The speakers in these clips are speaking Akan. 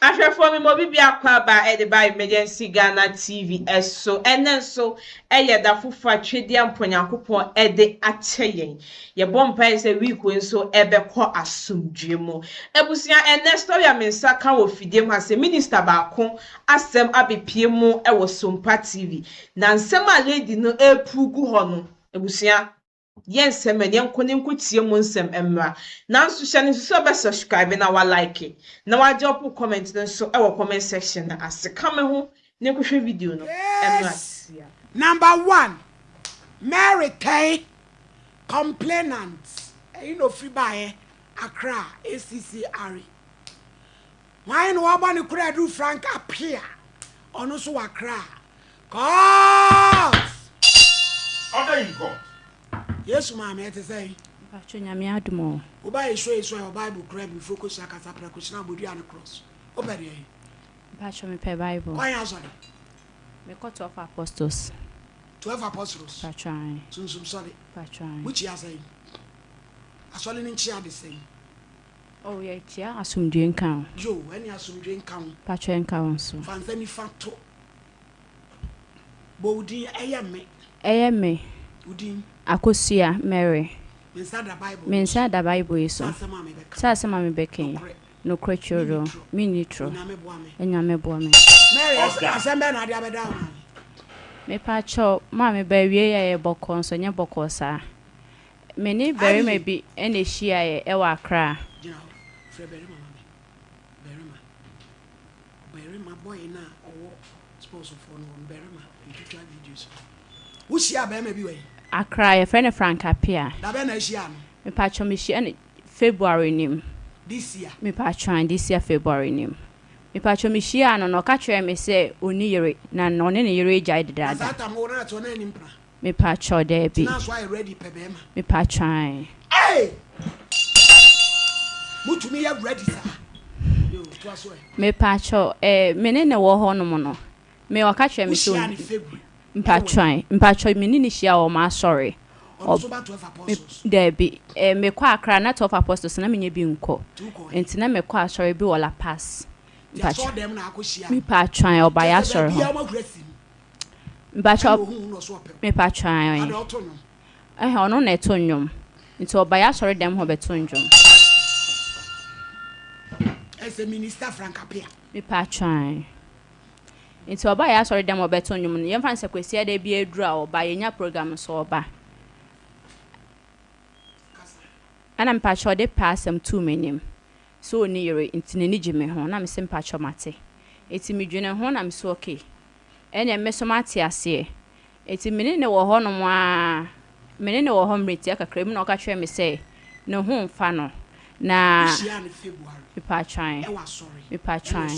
Ahwe for me mo bibia kwa ba e de ba emergency Ghana TV eso enen so eye da fufu atwede amponyankopon e de ache yen ye bompa ese week nso ebekọ asomdwe mu ebusia enen story amensa ka wo fidie mu ase minister ba ko asem abepie mu e wo Sompa TV na nsem a lady no epugu ho no ebusia yes, men yan konin kutie mu nsem emra. Nanso hye ne so be subscribe na wa like. Na wa drop comment no so e wo comment section na ase kame ho ne ko hwe video no emra. Number 1, Mary Kay complainants. You know free by Accra ACCR. Why no one who could do Frank appear on also Accra? God. Order in God. Yes, ma'am, I say. Pachunya mi adumo. Oba is your Bible grab before Kusaka Sapra Kushna Budi and cross. Obey. Pachu me pe Bible. Why answer? Me cut 12 apostles. 12 apostles. Pachuan. Soon sorry. Pachuan. Which you are saying? I saw in chia the same. Oh yeah, chia asumdue nkan. Joe, any asumdue nkan. Pachu nkan so. Fanzani facto. Bodi ayame. Ayame. Udin. Akosia Mary. Mensa da Bible iso. Sa sama me beken. No crechoro. Minitro. Enyame boa me. Mary, asembe na dia beda o. Me pacho, ma me ba wie ye bokon so nye bokosa. Me ni beri me bi ene hia ye e wa Accra. Berry ma boy na owo sponsor for no berry ma into videos. Who share be me bi we? Accra ye friend Frank Apia. Da be na hia no. Me pacho me hia ne February nim. This year. Me pacho this year February nim. Me pacho me hia no ka kire me say oni yere na no ne ne yere agya dada. That am ora to na nimpra. Me pacho there bi. That's why ready pe be ma. Me pacho. Hey! Mutumi ya ready sir. Yo, to aso e. Me pacho me ne wo ho no mo no. Me o ka kire me so. Mpacho me ni hia o ma sorry. Debi me kwa Accra na 12 apostles na menye bi nko. Enti na me kwa sorry bi wala pass. Mpacho dem na akohia. Me pacho oba ya sorry ho. Mpacho me pacho ono na eto nwom. Enti oba ya sorry dem ho beto nwom. As a minister Frank Apia. Me pacho enti oba ya sorry dem obeto nwom no yemfa nse kwesi ade bi edura oba yenya program so oba ana mpacho de pass am too many so ni yere enti ne gime ho na me se mpacho mate eti me dwene ho na me so okay ene me so mate ase eti me ne wo ho no mo a me ne wo ho mreti akakra mu na oka twere me se ne ho mfa no na me patran me patran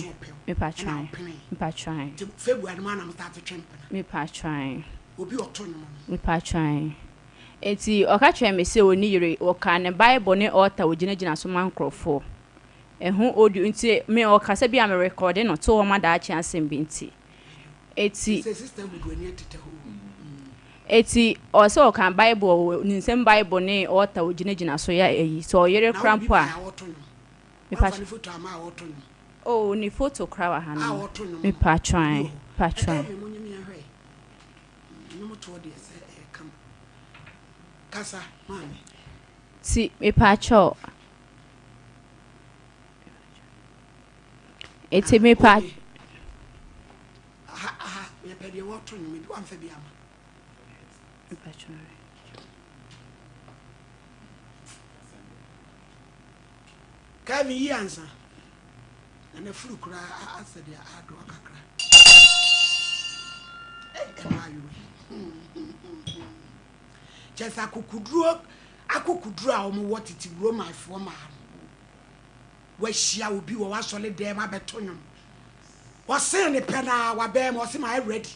me patran me patran February man am start to champion me patran obi otono me patran eti oka twere me se oni yire oka ne Bible ne altar ogina so mankrofo ehu audio nti me oka se bia me record no to o ma da achi asem bi nti eti system do any tete ho eti also kan Bible ninsem Bible ne altar ogina so ya eyi so oyere krampo a me photo ama otono oh ni photo krawa hanu me patran Kasa mami si me pacho eti me pa me pedi water no me do am fa bi ama me pacho ka mi yi ansa na furu kura asede ado akakra emayu just akukuduro a omo wotiti Roma fo ma wa hia obi wo wasole dem abeto nwom wo se ne pena wa be ma wo se ma ready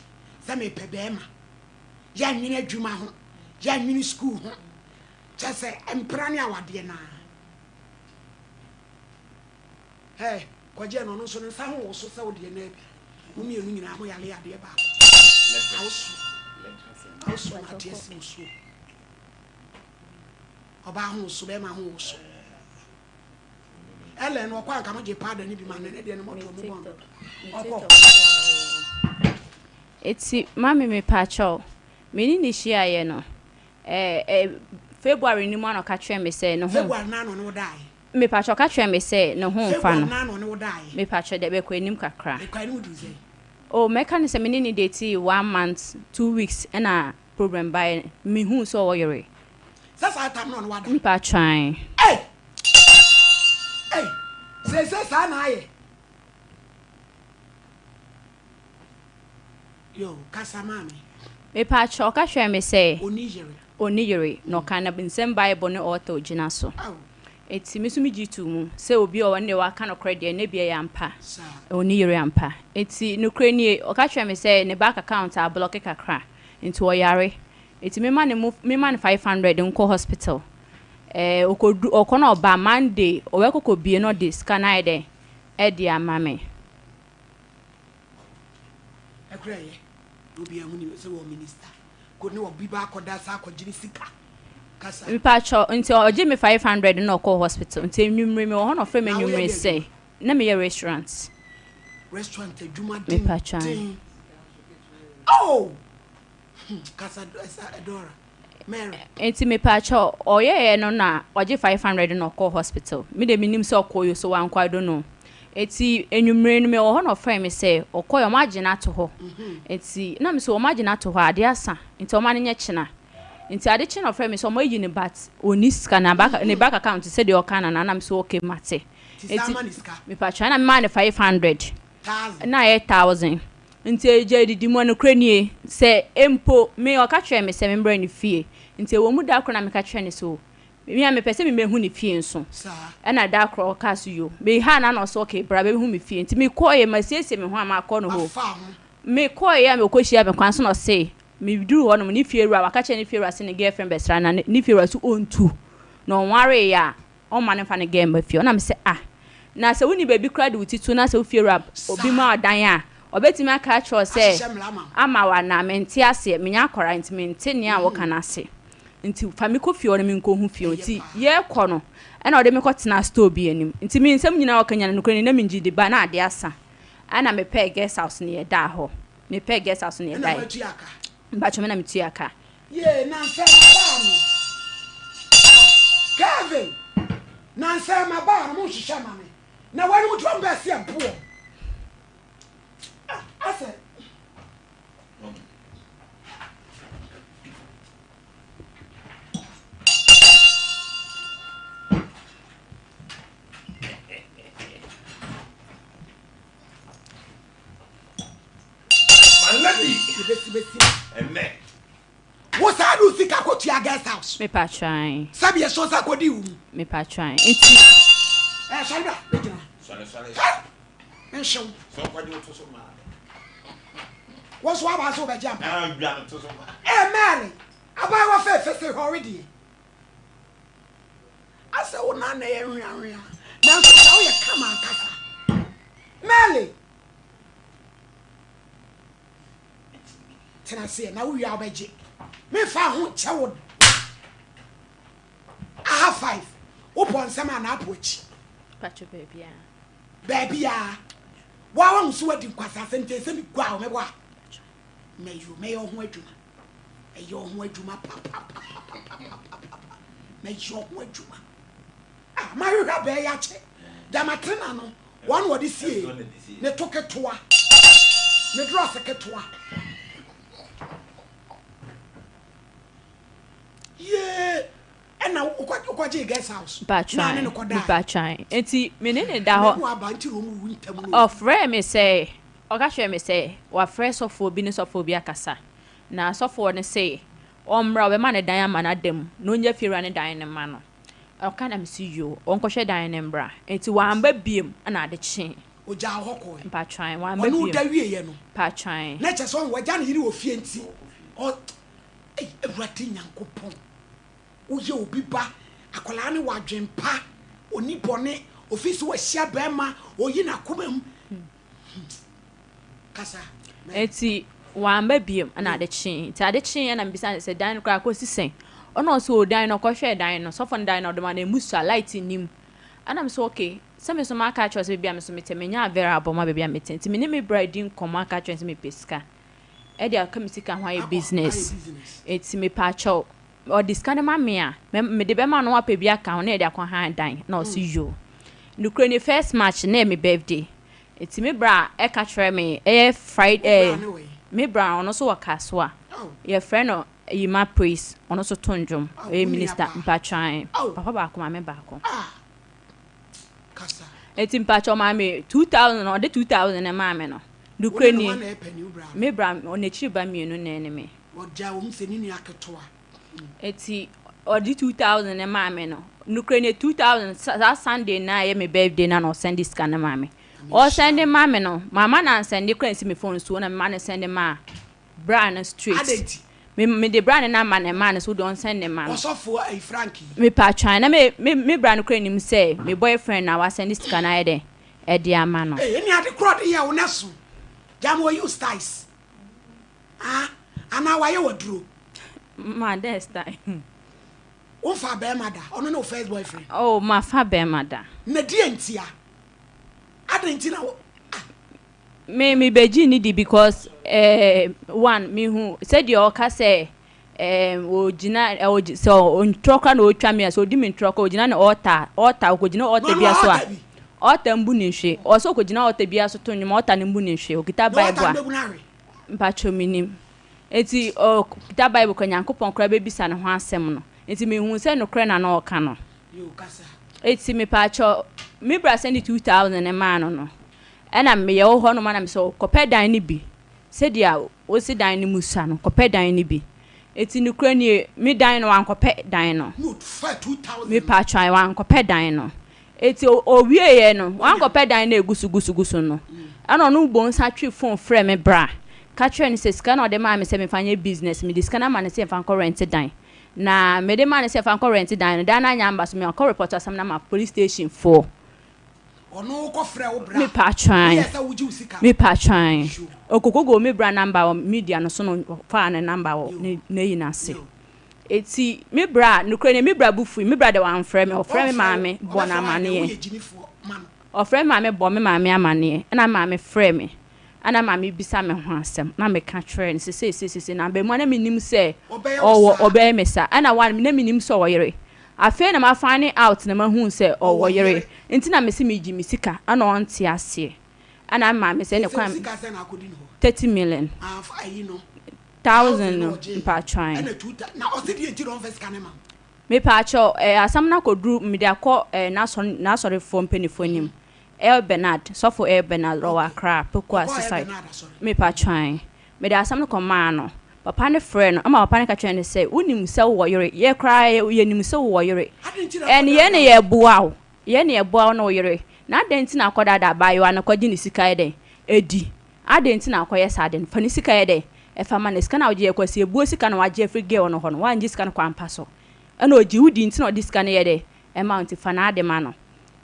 se me pe be ma ya nwini adwuma ho ya nwini school ho just empra ne awade na hey kwaje no no so ne sa ho wo so se wo de na bi wo mi enu nyina ho yale ade ba also na tesi musu oba ho so be ma ho so Ellen or Quack, I'm a pardon, and be man, and then more to It's mammy me patcho. Meaning this year, you know. February, no one or catch me say no home. None will die. Me patcho catch me say no home fan. None will die. Me patcho that be queen him cry. The kind would say. Oh, mechanism meaning date 1 month, 2 weeks, and a program by me who saw Oyere. That's how I'm on what Me patching. Hey! Hey! Says I. Yo, Casamami. Me patcho catch me say. Onigiri. No kind of been sent by bonnet auto Ginaso. Oh, It's Miss Mijitu, say will be one day I cannot credit and maybe a yampa. sir. Only yampa. It's no crane or catch me say in the back account I block a cra into Oyare. It's me money move me man 500 in co hospital. Or corner by Monday or where could be no this can I de Eddie and mammy. I cry. To be a minister. Could no be back or that's our Jessica. Me patcho until Jimmy 500 no call hospital until you me one of them you say. Na me restaurants. Restaurant, Juma Me patchan. Oh! Casa Adora. Mary. Enti me patcho oye no na oje 500 no call hospital. Me de minim se call you so wan kwa don't know. Eti enwumre no me ho no frame me say okoyo magina to ho. Eti na me so magina to ho ade asa. Enti o ma ne nye china. Nti ade chi no frame so mo yi ni bat oni sika na back ne back account say de o kana na am so okay mate. Eti me pa chana me man 500 1,000 na 8,000 nti eje didi mo no kranie say empo me o ka twa me say me bra ni fie nti wo mu da kro na me ka twa ni so me a me pese me mehu ni fie nso sir. na da kro ka so yo me ha na no so okay bra be hu me fie nti me koye ma siesie me ho ama akọ no ho me koye me koshia me kwan so no say me duru ho no ni fie ra waka che ni fie ra se ni girlfriend besra na ni fie ra so ontu no ware ya o ma ne fa ne game ba fie na me say ah na se woni baby cry de utitu na se wo fie rap obi ma odan a obetimi aka cho se ama wa na mente ase menya akora nti mente ne a wo kana se nti fa me ko fie o na me nko hu fie nti ye ko no e na o de me ko tena store bi anim nti me nsam nyina wo kanya no kro na me ngidi ba na ade asa ana me pe guest house ne ye da ho me pe guest house ne ye da ba cho me na me tuaka ye na se ma ba Kevin na se ma ba mo hihye ma me na wani mu twa mbese empo ase besi Enne. What's I do think I go to your guest house? me pa trying Sabi e so sa ko di wu. me pa trying nti Sandra, begina. Sorry. Enshon. So kwa di to so ma. What's what about so be jam? Bia to so ma. Mary. Aba wa fe say already. Asa wo na na ye hwiahwia. Na so ka wo ye kama kasa. Mary. Tena say na wo wi abaje. Me fa ho che wo. Aha 5. Upon sama na apochi. patcho baby Baby ya. Wa wa nso adi kwasa sente se mi gwa o me bwa. Me yo ho adwuma. E yo ho adwuma pa. Me yo ho adwuma. Ah, ma yo ga be ya che. Da matena no. One wo di sie. Ne toketoa. Ne dress ketoa. Yeah. And now ukwaje guest house. ba trying ba trying enti me ne da ho ofre me say oga hwe me say wa fresh of obi ne sofo obi akasa na sofo ne say omra we ma ne dan ama na dem no nya fiera ne dan ne ma no oka na me see you onko hwe dan ne mbra enti wa amba biem na ade chi oja hoko ba trying wa amba biem biem da wie ye no ba trying na che so waja ne yiri ofie nti o ewrati nyankopon uye obi ba akola ne wadwempa oni bone ofisi wa hia bema oyi na komam kasa enti wa amba biem na ade chi ti ade chi na mbisa se dan kra ko sisen ono so dan no ko hwe dan no so fon dan no de ma na musa light nim ana me so okay some so my catch was baby am so metemenya very aboma baby am metem ti me me bride din komo catch me pesika e dia ka me sika ho business eti me pacho or this kind of me de be ma no apebia ka ho na e dia kwa han dan na o si yo Ukraine first match na me birthday eti me bra e catch me Friday me bra ono so wakaso a your friend no Yima priest ono so tonjom minister mpatwan papa ba ko ma me ba ko kasa eti mpacho ma me 2000 or the 2000 na ma me no Ukraine me bra onechi ba mienu na ene me oja wo mse ni aketoa eti or the 2000 na ma me no Ukraine 2000 that Sunday na ye me birthday na no send this kind ma me o send ma me no mama na send Ukraine si me phone so na me send ma bra na straight me de brand na man so don send them man osofo ai Frankie me pa China me brand ko nim say me boyfriend na wa send this kana e de ama no any ade crowd here wo naso jam wo you styles ana wa ye wodro ma this time wo fa be mada ono no first boyfriend oh ma fa be mada na die ntia ade ntia me beji ni di because one me who said your ka say ogina so on troka no otwa me so di me troka ogina na altar ogina altar bia so a altar mbu ni hwe o so ogina altar bia so to nyum altar ni mbu ni hwe okita bible a mpacho minim eti okita bible ko nyankopon kra be bisa ne ho asem no eti me hu say no kra na na oka no yo kasa eti me pacho me bra send 2000 e man no ena me ye ho no mana me so kopedan ni bi se dia o si dan ni musa no kopedan ni bi eti ni kra ni me dan no an kopedan no no 2000 me pa try wan kopedan no eti o wie ye no wan kopedan na egusu no ana no bo nsa twi phone frɛ me bra ka try ni se sika na o de ma me se me fanye business me diska na ma ne se fan ko rent dan na me de ma ne se fan ko rent dan no dan na nya mba so me ko report asam na ma police station 4 ono ko frɛ wo bra me pa try yes a wuji usika me pa try okokogo me bra number media no so no fa na number na yi na se eti me bra no kra me bra bufu me bra de wan frɛ me o frɛ me maame bo na amane o frɛ maame bo me maame amane na maame frɛ me ana maame bisa me ho asɛm na me ka trɛ ne se na be mo na me nim se obey me sa ana wan na me nim so oyere afi na ma find out na ma hu se oyere enti na me se me gi me sika ana on te ase ana maame se ne kwan 30 million thousand pa try na o se die ntiro first kan ma me pa cho asam na kodru me dia ko na sorry for penifo nim El Bernard so for El Bernard ro akra pekwa society me pa try me dia asam no koma no papa ne friend ama papa ne ka try ne say unim se wo yere ye cry ye nim se wo yere en ye ne ye buawo no yere na denti na akoda da bayo an kwaji ni sika eden edi adenti na akoye saden fa ni sika eden e fa ma ne sika na oje ekwasi ebuo sika na waje free girl no ho no wan ji sika no kwampa so ana oji wudi nti na odi sika na yede amount fa na ade ma no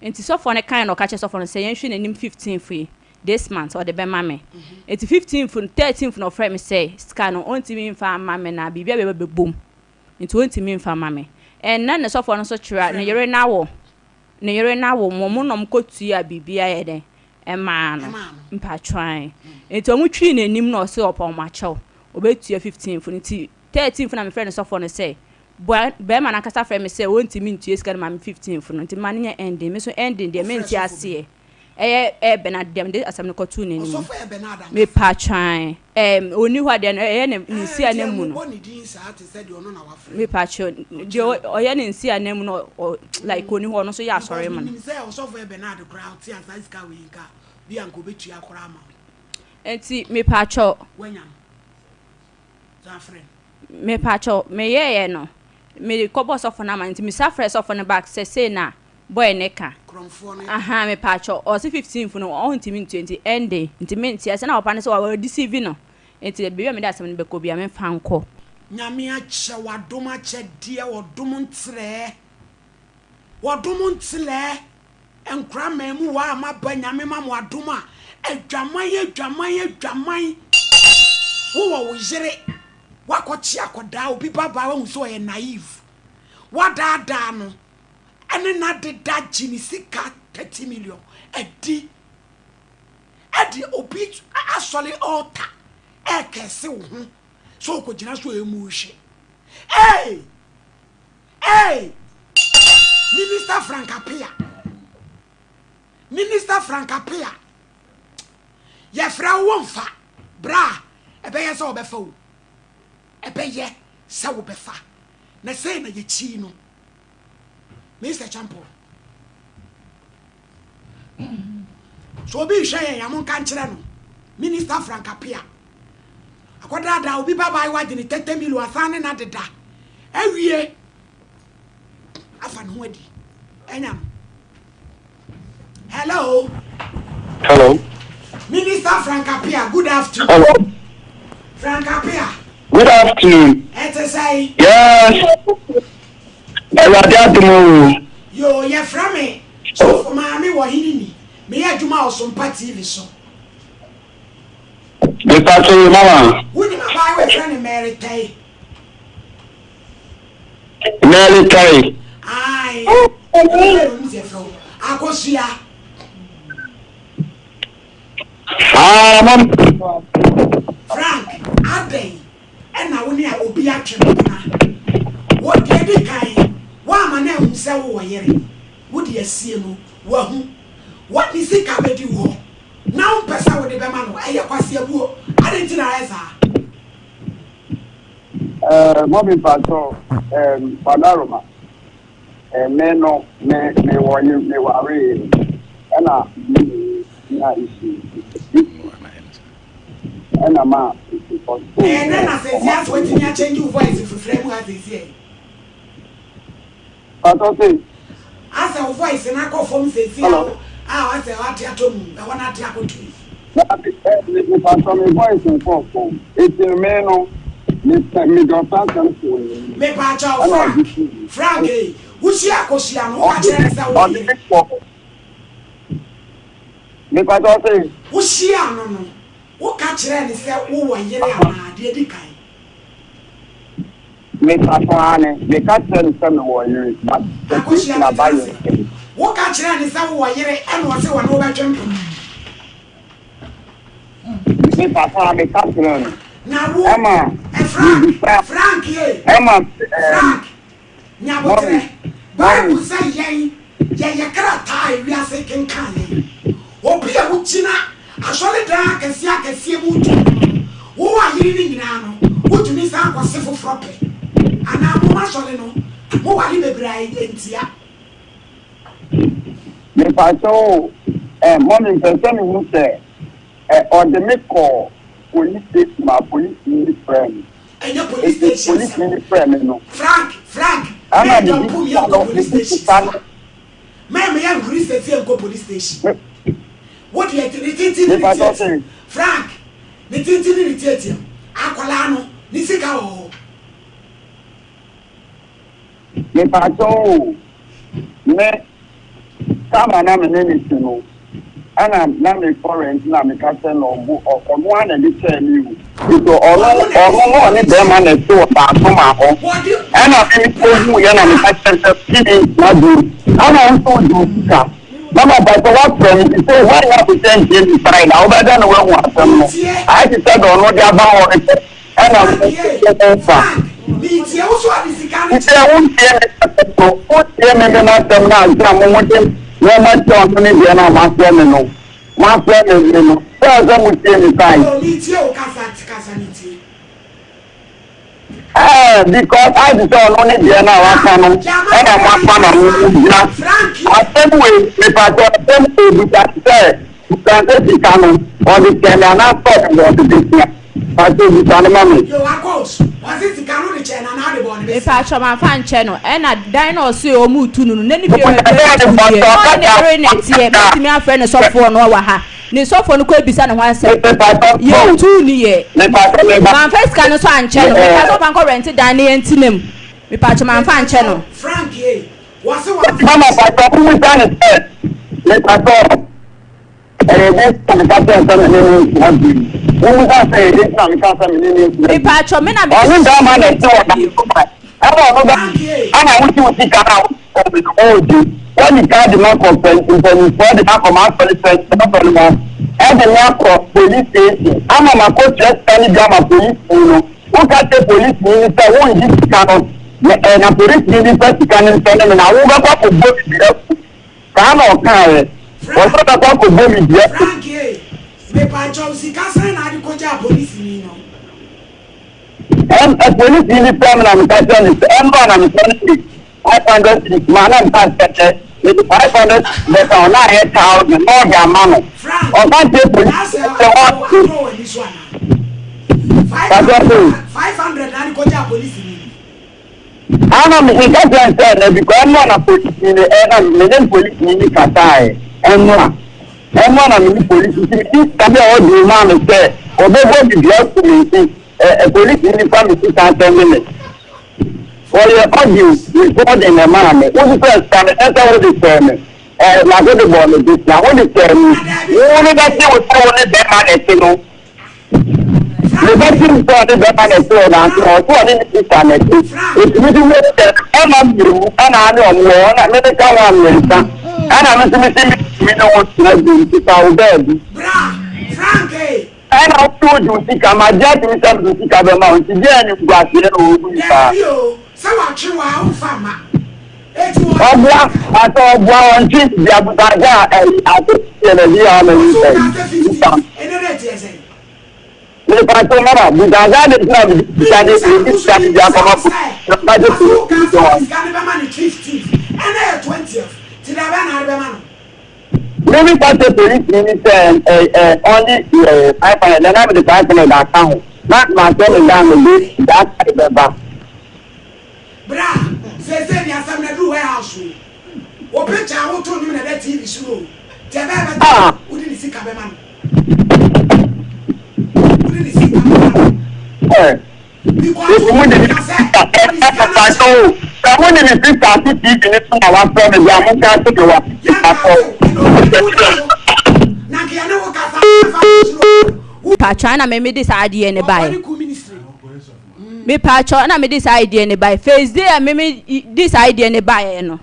enti so for ne kind no ka che so for no say yen hwe nanim 15 free this month or the be mame enti 15 for 13 for no frame me say sika no onti mi mfa mame na bibia be bom enti onti mi mfa mame en na ne so for no so chira ne yere na wo mo nom kotua bibia yede ema no mpa try enti omu twi nanim no so opon ma chew obetua 15 for nti 13 for na me friend so for no say be ma na kasa frame me say onti mi ntua sika na me 15 for nti ma ne ending me so ending de me ntia ase Bernard dem de asam ne kotu ne ni me pa try oni hwa de ne nsi anemu no me pa cho de oye ne nsi anemu no like oni hwa no so ya sorry man Bernard crowd ti ansa iska we nka bi anko betua akora ma enti me pa cho wanyam za friend me pa cho me ye no me ko boss of na man enti me sa fresh of na back say na boy neka aha me pacho o se 15 fu no o ntimi 20 ende ntimi ntia se na opa ne se wa deceive no enti be me da asem ne be ko bia me fanko nyame ache wadom ache die wodom ntle enkra mamu wa ma ba nyame ma wadom a adwaman wo jere wakochi akoda obi baba wa hu so ye naive wadada no ene na de da jini sika 30 million. Edi obi asole altar. Kese wo ho. So ko gina so emuhwe. Hey! Minister Frank Apia. Ye fra wonfa. Bra. Ebeye se obefa wo. Ebeye se wo befa. Na say na ye chi no. Mr. Champo. So obi hwe ya mon kan kire no. Minister Frank Apia. Akoda da obi baba wa de 30 million asane na deda. Awie. Afa no adi. Enyam. Hello. Minister Frank Apia, good afternoon. Hello. Frank Apia. Good afternoon. Say. Yes. Yo, ye from me. So for mommy wa hini me ya juma osompa TV so. Mama. Wudi ma buy we friend Mary Tay. Aye. Akosia. Mom. Frank, Ade, and now we are obi atwena. What dey di kai? Wa ma na hu se wo yere. Wo dey asie no, wa hu. What is it ka be di wo? Now pesa wo dey be ma no, eye kwase abuo. Ade ti na esa. Mom pastor, Padaroma. Me no, me wonyi me ware. Na issue. And I'm out. And then I said, yes, what you change your voice if you frame what they say. But okay. I said, voice and I go from the field. I said, what you told me, I want to tell you. If I saw my voice in phone, it's a man of me don't thank you. Me Pacho Frank, who's here? Cosiano, watch it. Me Pacho, who's here? No. What catch and say, oh, yeah, dear Dicky. Me Pacho, me catch and some warriors, but the question about you. What catch and say, oh, yeah, and what's one over jumping. Me Pacho, me catch and now, Emma, Frank, Frank, Nabotre, Bible say, yea, tie, we are saying, can O Pia Uchina, a solid dark and siak and see wood. Who are hearing now? Would you miss out was civil property? And now, Marsolino, who are you bride in Tia? Me Pacho, morning person who say, or the make call. Police station, my police friend. And your police station. Police friend, no. Frank, I'm not the police station. Ma'am, I am police station, go police station. What you are doing? Frank, the tintin irritate Aqualano, Nisica. Me Pacho, me, come on, I'm an enemy. And I'm not a foreign, I'm a captain or one and it's a new. So all of them and a two about tomorrow. And I think you and I'm a captain of city, not do. And I also do. Mama, but what friend is say, why not to send him to find out better than what them? I just said, on what they're about it. And I'm it's a won't say, what them and not them now, some no much on me, and I'm my friend. My friend is, so some would say, because I don't only be an hour, and I'm one I said, if I got them to be that say, you can say the canon, or the canon, I'm talking about this. I said, you can remember. You are close. Was it the canon and another one? If I show my fan channel, and I dine or see or move to noon, then if you're me a friend of software no waha. Ni software no could be son of one say, you're too near. My first canon fan channel, because of Uncle rented Danny and Tinem. We patch my fan channel. Frank, what's the one? Mama, I thought we done it. Let us go. This time, Me patch your men. I'm When the guy the man complain, for the man command police, and the man police station. I'm a coach just telling them police, who can say police minister, who is this kind of, and a police minister can send them, and I will go to both the come on, carry. What's what about to go with you? Frankie, me pancho si casa na di koja police ni no. A police minister I'm catching this, and one I'm telling 500 man and pass with 500 that are not 8,000 more than money. Or can't say police. 500 na di koja police ni. I'm in that because I'm not a police in the air and police in the Qatar. And one I'm police. This can be all the man say, or they go to the community, a police uniform is 10 minutes. For your audio, recording a man, who's first time, enter all the sermon. Like the ball of this now, when the sermon, you only got to with someone that man, you know. The best thing for the man is so now, so I didn't internet. It's really worth it. And I'm you, and I don't want another one. And I'm missing me, no one's not doing it out there. Frankie! And I've told you, see, I'm a jet to some to see the mountain. Then you got it. So what you are, farmer? I saw one trip the Abuja I put if I told her, because I didn't know this maybe for the police minister only I find then I'm the person in that account. Not my son down the that I remember. Bra, say you have some do warehouse. What picture I want to do in that TV show. Tell me, wouldn't see Cabeman? Wouldn't see Cabeman? Someone in the picture, TV in our family, I'm going to go up. Patron, I made this idea in the Bible. Me patron, I made this idea in the Bible. First day, I made this idea in the Bible.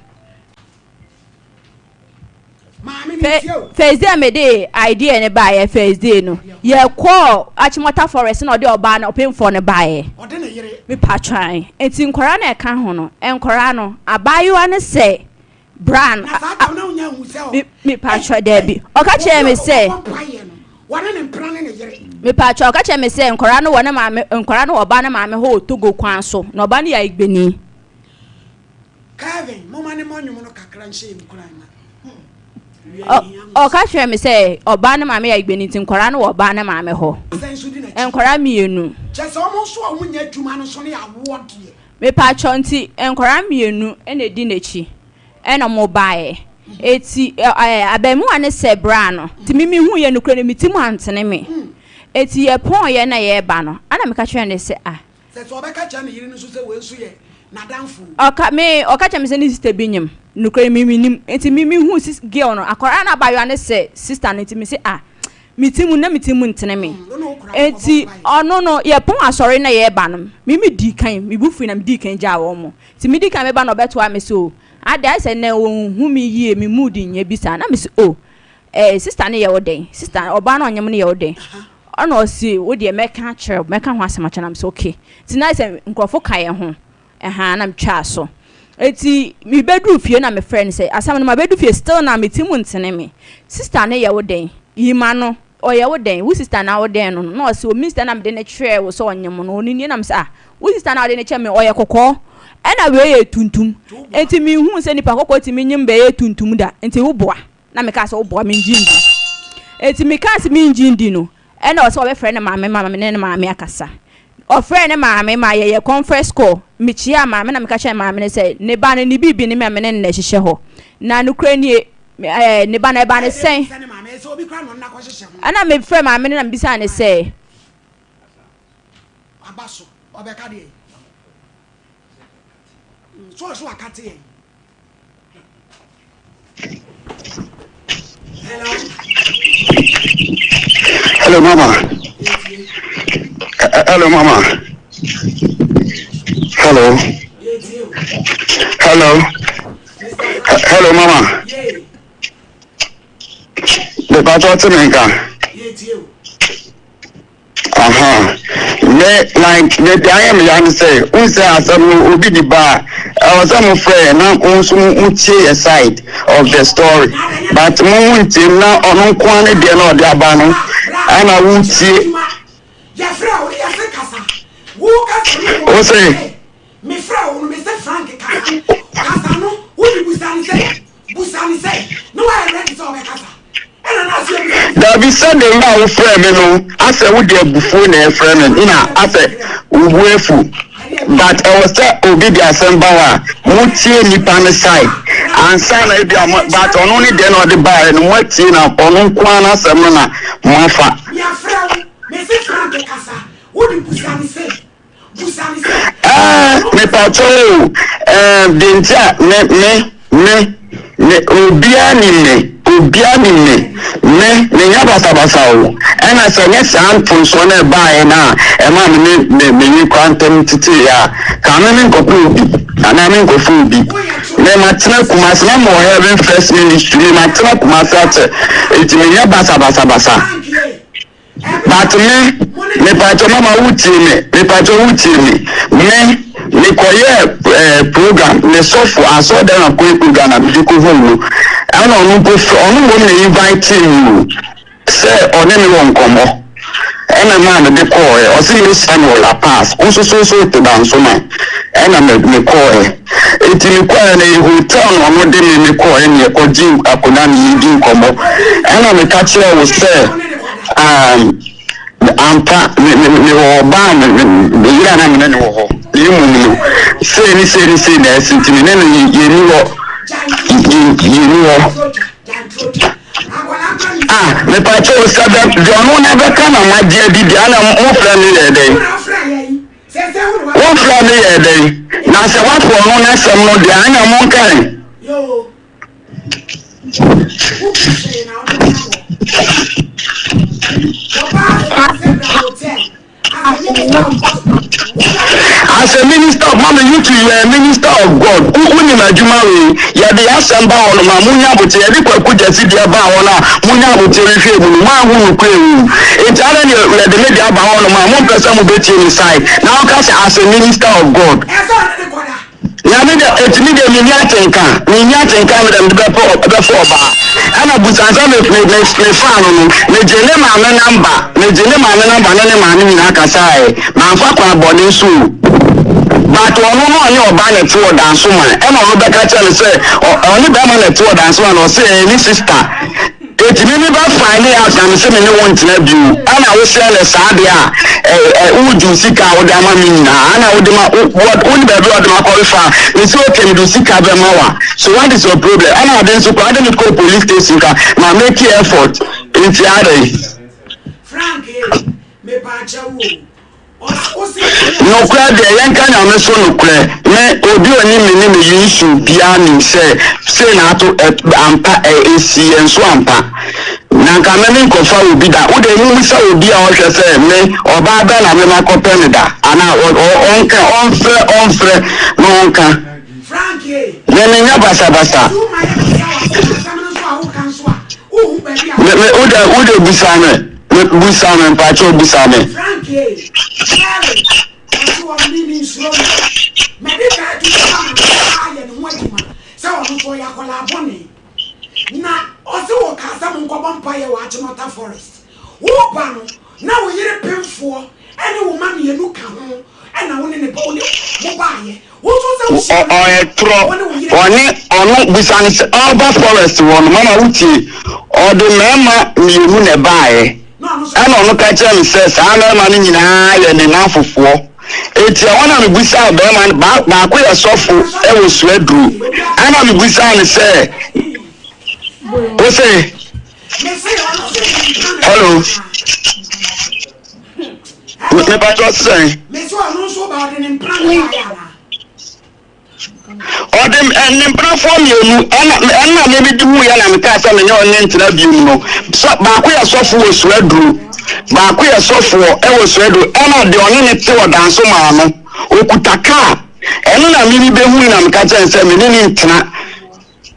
First day, I made the idea in the Bible. First day, no. You call Achimota Forest, no, the Obana open for the Bible. Me patron, it's in Corana Cahono, and Corano. I buy you and say, Bran, me patron, Debbie. Or catch me say. Me patro ka che me se nkora no wona maame nkora no oba na maame ho togo kwan so no oba ne ya igbeni Kevin mo mane mo nwum no kakra nche mi kura ma o ka che me se oba na maame ya igbeni tin nkora no oba na maame ho nkora mienu che se omo so a munya adwuma no so ne award me patro nti nkora mienu ene di nechi ena mo bae eti abemu ane se bra no ti mimi hu ye nukre ne mitimu antene me eti ye pon ye na ye ba no ana me ka twa ne se se so be ka cha ne yiri no so se we su ye na danfu o ka cha me se ni sister binyem nukre mimi nim eti mimi hu sis girl no akora na ba yo ane se sister no ti me se mitimu ntene me eti ono no ye pon asori na ye ba no mimi di kan mi bufu na mi di kan ja wo mo ti mi di kan me ba no beto ame so ada say na hu mi yie mi mood nya bisa na me say sister ne ye woden sister oba na onyem ne ye woden ona o si wo de meka kire meka ho asema cha na me say okay ti na say nkrofo kae ho na me twa so eti mi bedu fie na me friend say asam na ma bedu fie still na me timu ntene me sister ne ye woden yima no o ye woden wo sister na woden no na o si o mister na me de ne kire wo so onyem no oni na me say wo sister na de ne kire me o ye kokko ena we ye tuntum enti mi hu se nipa kokko ti mi nyim be ye tuntum da enti wo boa na me ka se wo boa mi njindi enti mi ka se mi njindi no ena o se wo be friend na maame ne maame akasa o friend ne maame ma ye conference call mi chia maame na me ka che maame ne se ne ba ne bibi ne maame ne na hihye ho na no kra nie ne ba ne sen ana me friend maame ne na mbisa ne se abaso obeka de so akate Hello mama. Hello mama. Hello. Hello. Hello, Mama. Yay. The battle to me. Yay, you. Like the I am young say, who says some will be the bar? I was some afraid now also a side of the story. But moment now on quantity they know their banner, and I won't see. Who say? Me frau, Mr. Frank Casano, who Busani say, no, I read it all my casa. There be Sunday now, friend, you know. I said, would you before a friend? And I said, we're but I was there, obedience and power, Muti Nipan side, and son, but on only then or the bar, and what's in a on Kwana Samana, Mafa. Your friend, Mrs. Frank Casa, what did Busani say? Busani say, me patrol, Dinja, me, Obiani me yabasa o ena se nye sample so na buy na e ma me quantum titi ya ka me nkopu obi ana me nkofu obi me matena kumase na mo heaven first ministry me matena kumase ate eti me yabasa basa but me pato mama wuti me program le software aso dem na program na bidiko home ana onu mo me invite you say oni me won komo ena man de call e o si me Samuel la pass so to dan so na ena me call eti me call na hotel no mo de me call e ko jin akona ni jin komo ena me catch you we say ampa me wo ba me yira na me ne wo you say na sentiment na you me pacho sada jono na be kana maje bibi ana mo fra ni yede wo fra ni yede na se wa fo no na sem no de anya mo kan yo as a minister of Mama, you to a minister of God. Who in Najumari? Ya the Asamba on Mamunya, but you could just see the Abaona, Munya, but you refuse one who claim. It's already the media about one person will bet you inside. Now, as a minister of God. It's me the Minyatinka with them before bar. And I was a fan, Nejema number, Nene Nakasai, Manfaka body soon. But one your banner toward dance woman, and on Rebecca say, only Bama toward dance one or say any sister. It's me about finding out I'm saying no one to know you. And I was saying a Sadia, would you seek out the Mamina? And I would what only the blood of my qualify. It's okay to seek out the Mawa. So what is your problem? And I didn't support the police station. My make effort. It's the other. Frankie, me pacha no cry the young kind of so no cry. Me obi oni me issue bia ni say na to ampa AC and so ampa. Na ka me nkofa obi da. Wo de mu say obi a wo hwe say me oba ba na me makope ni da. Ana onfre no onka. Frankie. Me nya basa. Me oda busame. Busame pacho busame. Frankie. You are living slowly. Maybe I so for your collaboni. Now, also, Casam Cobampire watching Water Forest. Whoopano, now we hear a pin for any woman you look at home, and I want in the pony. What was Alba Forest one, Mama Uchi, or the Mama you buy. And on the catcher says, I'm money in eye and enough of war. It's one of the whistle them and back with a soft ever sweat drew. And I'm the whistle and say, what's it? Hello. What about what say? Or them and them platform you and maybe do we and cast on your name to that you know. So back with a soft was sweat drew. Back with a soft war ever sweat drew. And the only two dance man okutaka. And I really be who I'm catching and say,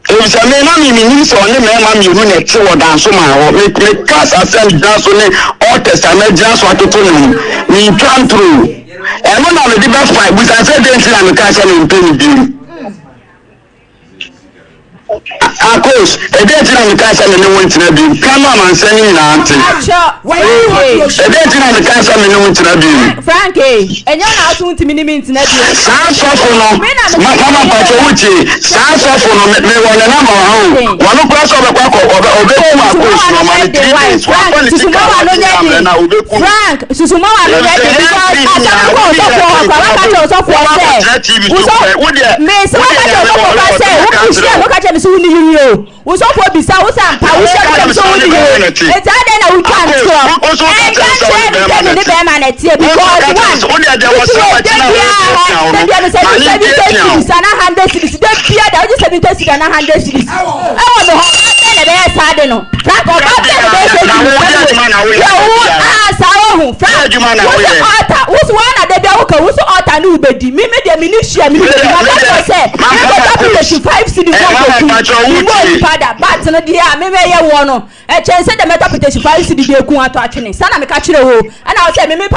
If some men are meaning so only men are meaning a two or dance on my make cast a send dance on all testament just what to tell me. We come through. And one of the best fight, we can say dancing and the cash and penny. Of course, a dancing and the cash and the one to be. Come on and send in auntie. A dancing and the cash and the one to be. Frankie, and you're not soon to minimum to net. Sounds awful. Mama Pachuchi, sounds awful. Me want a number home. One of us of the Frank, Susuma, but no dear, maybe I want a chance at the metropolitan 5 city de Kuan to actually. Sana me catch you, and I'll say, maybe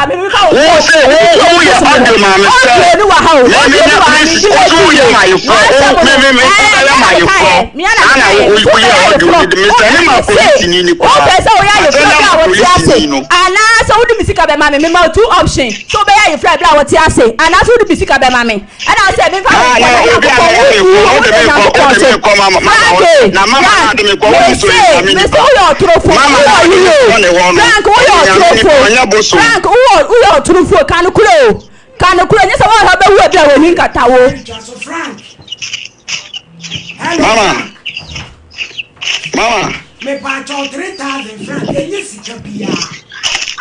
two options. So be I fly blow what you say, and that's what the music about mammy. And I said, if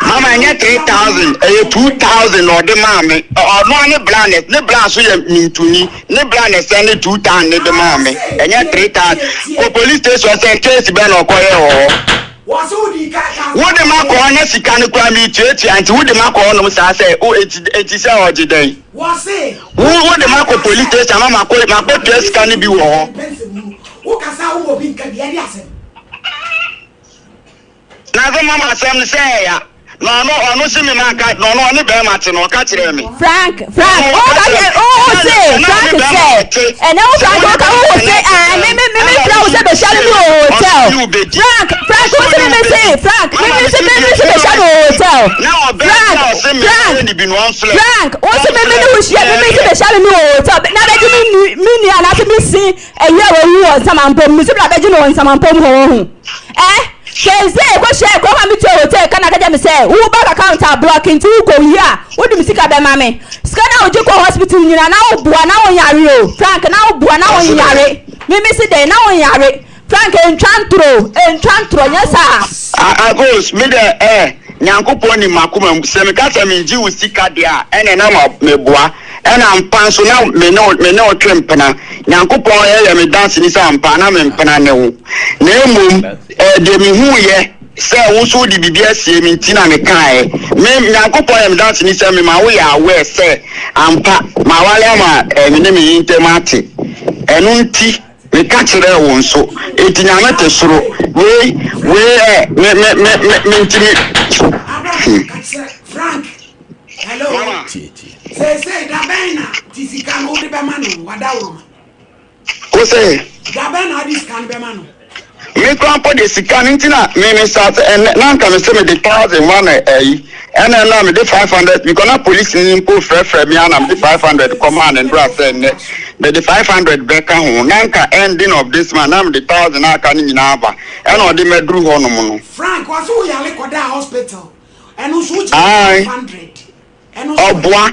Mama, I get 3,000, 2,000 or the mammy, or no any blindness, the blast will mean to me, the blindness send it 2,000 the mammy, and yet 3,000. The police station said, Chase Ben or Coyo. What the Marco honest, you can't cry me church, and who the Marco honest, I say, oh, it is our today. What's it? Who the Marco police station, Mamma, my book can be war. Who can say who will be Nazo mama sem say ya. No see me man catch no any be match no catch me. Frank, say. And now Frank say me flow say be shall me hotel. Frank, what me say? Frank, me say be shall hotel. Now Frank, what say me no share me say be shall me hotel. Na be me ni ana me see e year we on samampom me say be no on samampom ho. Say go share go me to hotel can I me say who bank account are blocking to go here what do me see ka be mame scanner o go hospital nyina na o bua na o yare o Frank na o bua na o yare me see dey na o yare Frank entrantro yes sir I goes me there nyankopon ni makoma se me ka se me nji wo sika dia ene na me boa ena ampa so na me no twempena nyankopon ye me dance ni sa ampa na me mpena ne wo na emum de me hu ye se wo so di bibia sie me ntina me kae me nyankopon ye me dance ni sa me ma wo ya we se ampa ma wale ma me ne me intemate enu nti me ka kire wo nso etinyame te soro we me Frank, hello. Say that bena this can hold the manu wadawo. Ko say that bena this can be manu. Me grandpa the sikan ntina me start and nanka me say me the 1,000 and now me the 500 because na police ni impo frɛ me and am the 500 command and bra say me the 500 beka ho nanka ending of this man am the 1,000 aka ni nyina ba and o de medru ho no no. Frank was who ya le hospital and who shoot 500 and oboa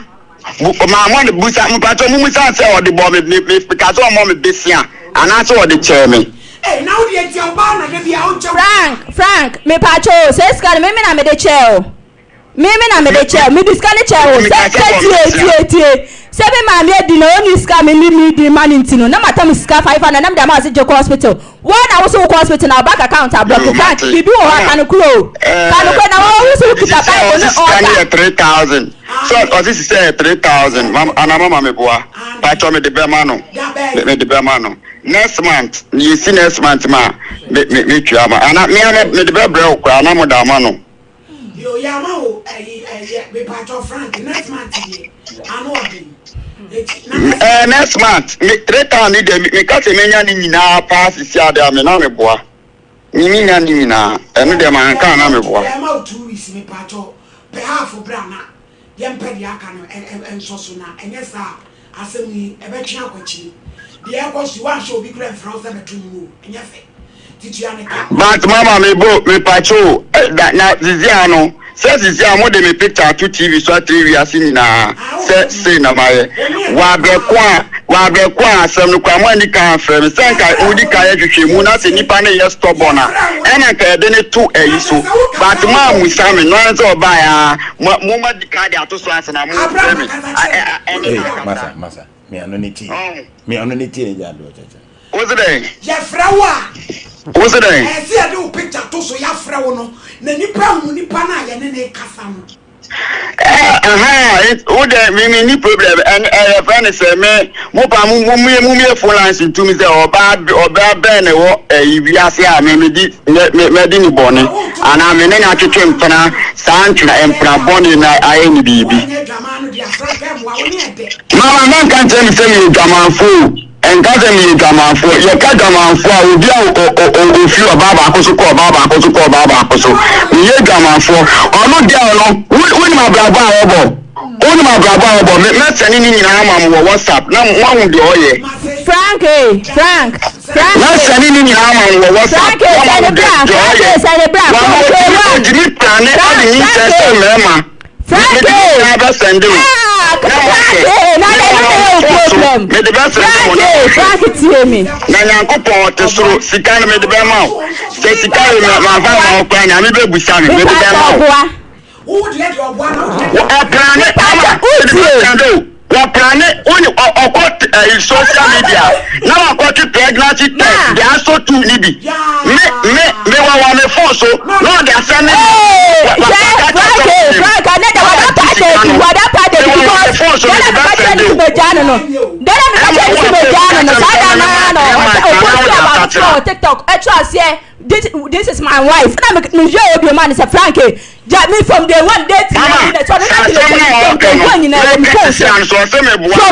ma mo de busa mpato mu musa say o de bo me because o mo me besia ana say o de chair me. Hey, now the Tiambana de Bianca. Frank, me pacho, says can me na me de chair. Me na me de chair, me this kind of chair. Seven man me di no ni scam me di man intino. Na matter me scam 500 na me da ma say Joko hospital. One I was so hospital na bank account a block bank. Bibi o ha kan kuro. Kan ko na wo so kita buy on order. 3,000. So this is 3,000. Mama, mama me boa. Pacho me the bemano. Me the bemano. Next month, you see next month ma. Me chama. Ana me the bebro kwa na mo da mano. Yo yama o me pacho Frank next month ye. Ano abi. Next month, me 3,000 ni de me ka se menya ni nyina pass isi ade ame na me boa. Ni nya ni nyina. Eno de man kan na me boa. Yama 2 weeks me pacho. Pe half brana. Yempe dia aka no enso so na enyesa asemi ebetwe akwachi. The airport you want show be grand France that between enyefe. But mama me pacho na zizia no say zizia mo de me picture to TV so 3 years ni na say na maye wa be kwa asem no kwa mo ani kan frem senka odi ka ye hwehwe mu na se nipa na ye stubborn na ena ka de ne to ayi so but ma mu sam no nso oba ya mo ma di ka de ato so asena mo frem masa me anoniti me anoniti ya do chacha what's the day ye frawa what's the day see a do picture to so ya frawo no na nipa na ye ne kasa no who the me problem and friend say me mo pa mu influence to me say oba ben wo wiase a me di ni bone ana me ne na twetwe mpana santra empra bone na aye ni bibi mama man kan tell me say me jamanfo and gather me jamanfo ye ka jamanfo a obi o fi baba akoso baba akoso ye jamanfo ono dia no woni ma braba obo me send ni nyina ma mo WhatsApp na wan de oye Frank na send ni nyina ma mo WhatsApp Frank Jimmy plan e ni say mema Frank na ba send you problem. Frank tie me. Na Nyankopon te soro sika na me de be ma o. Se sika ma fa ma o kwa nya me be busa me de be ma o. Who let your boy now? Planet only social media. Now I got to pregnancy test. They are so too needy. Me want me phone so no they are sending. This is my wife. Man is a Frankie. Me from day one day from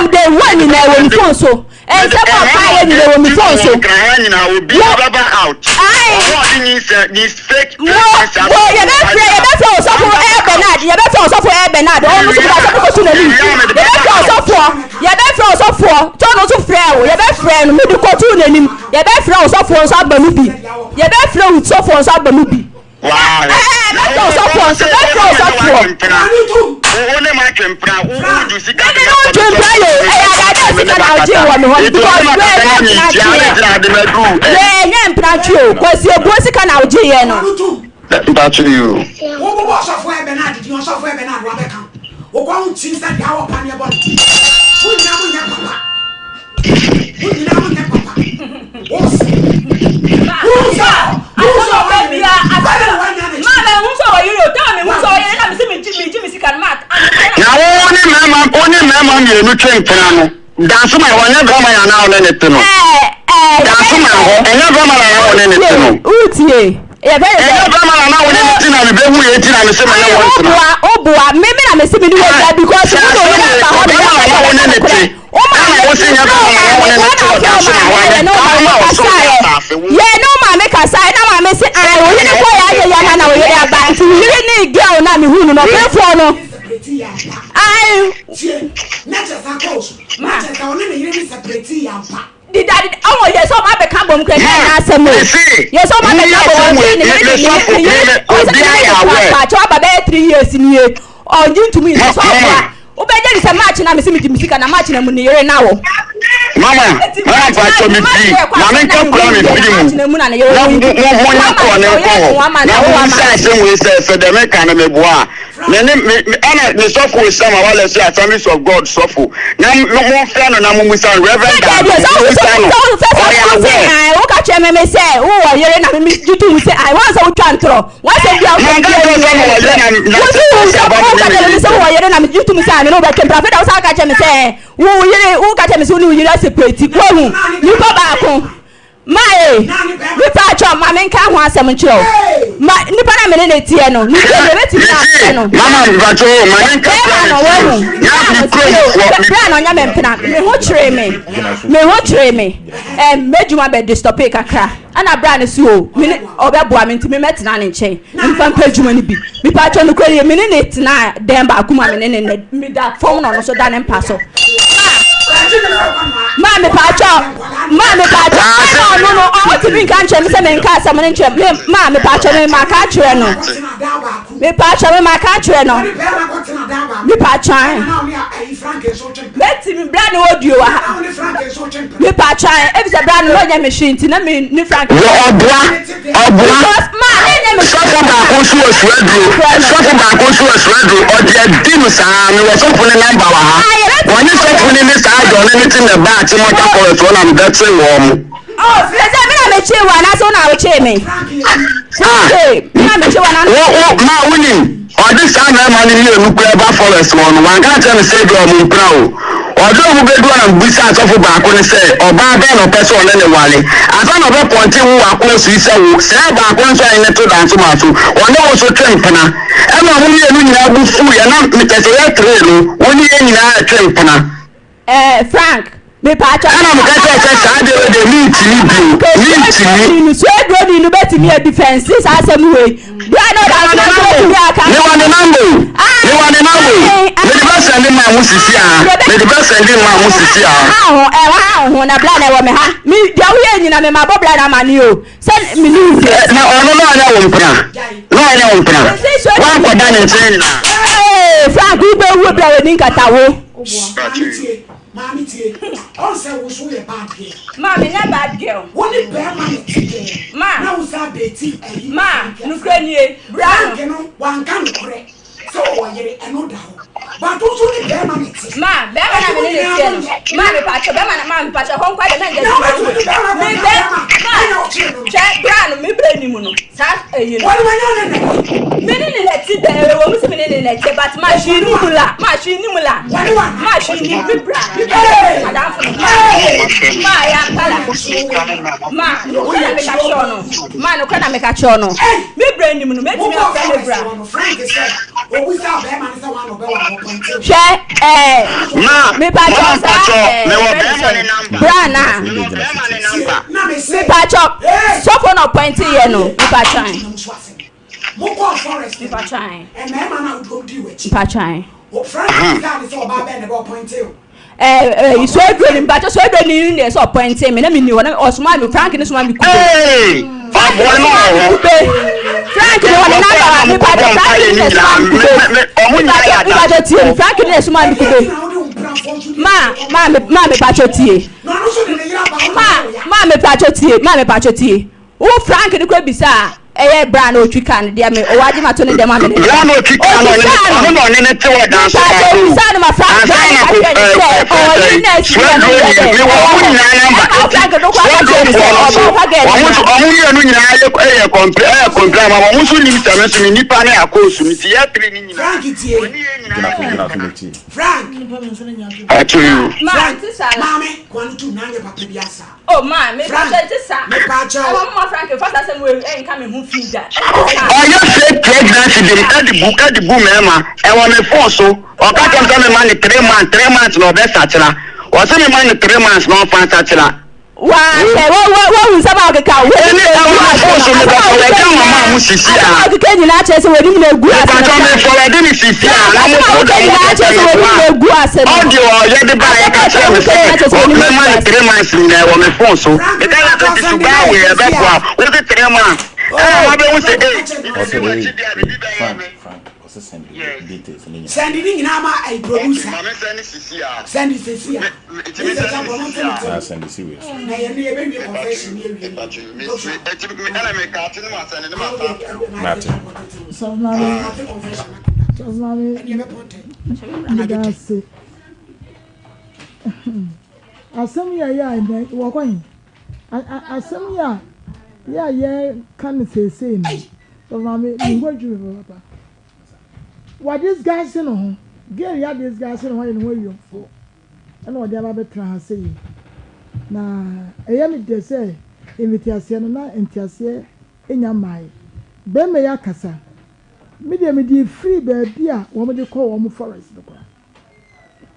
day one in our phone so and some fire in our phone so this fake wow. Only my tempera. Who see that? Only mama, you train piano. That's my one, never mind now, let it know. That's my home, and never mind, let it know. Uti, never mind now, let it know. Oh, boy, maybe I'm a similar because you yes, so my become yes, so my become 3 years in here. Or you to me, so Obeja is a match na me see me music na match na mu ne yere na wo. Mama, I pass me free. Na me can plan me free mu. Na ya ko ne ko. Na wo say we say so de me kan me boa. ana the suffer with some while say Assemblies of God suffer. Now mo friend na mo musa Reverend Dan. Who catch me say who Oyere na me jutu say I want say utwantro. What say dia Oyere na me jutu say I no be can prophet that catch me say who catch me say who Oyere separate ko hu. You go back Mae, we patch up my main car once I'm chill. My Nipana minute, no, no, Mama, my me, and made you my bed to stop a crack. And I brand is you, minute or Babuam to me met none in chain. And from Pejumani be. Me patch on the credit minute now, then Bakuma and me that phone on so done and pass off. Mammy Pacho, no, I want to be conscious and cast some in chip. Mammy Pacho, my country, no. Me Pacho, my country, no. Me Pacho, let him brand old you are. Me Pacho, if it's a brand new machine, to me, New Frank. Anything about him, I'm betting warm. Oh, let's have a chill one. That's on our chair, me. My winning. Or this time, I'm money here, look about forest one. One can't tell me, say, I'm proud. Although we get one of besides of back when they say, or bad or person on any wally. As one of a point, who are close, we say, back once I in the two dance to or no also train pana. And I'm only a little fool, and I'm because I train, only any train pana. Frank, me patch. I'm going to meet me. Swear, Brody, you better me a defense. This has some way. You want the number? You want the number? The best sending my Moses here. The best sending my Moses here. How? When I blind, I want me. The way you know, my Bob Blind, I'm you. Send me news. No, I won't plan. No, I won't plan. One for done in China. Frank, we will play with Ninkatawo. Mommy, also was a bad girl. Mommy, not bad girl. What a bear money today. Ma, was a Betty, Ma, look at you. Brown, one can correct. So I know that. But also the bear money. Ma, bear money. Mammy, patch a bear man, patch a home quite a man. Check Brown, me brain him. What do I know? Many in that there was many in that, but machine, you swear good, but just swear good in there, so point him, and I mean, you want to smile with Frank and this one. Hey, Frank, you want another Frank and this one. Mammy Pachotti. Mammy Pachotti. Oh, Frank and the crab bizarre. Brand or chicken, dear me, or why am I turning them on? Brand or chicken, on in a tour dance. My friend, oh, man, Frank, coming. Oh, you say pregnancy, the boom, Emma, and when they force so, or can't tell me money 3 months, no best satchela, or some money 3 months, no fan satchela. What was about the cow? Send it in Nama, I produce. Send it here. Send it serious. Martin. So mommy, and you have put it. Asem ya and we going. Asem ya can say me. So mommy, you go to papa. What this guy say no? Get ya this guy say no where you for. And what they have better say. Na me dey say invitiation no na entiase enya mai. Be me ya kasa. Me dey free baby a wo me dey call wo forest do kwa.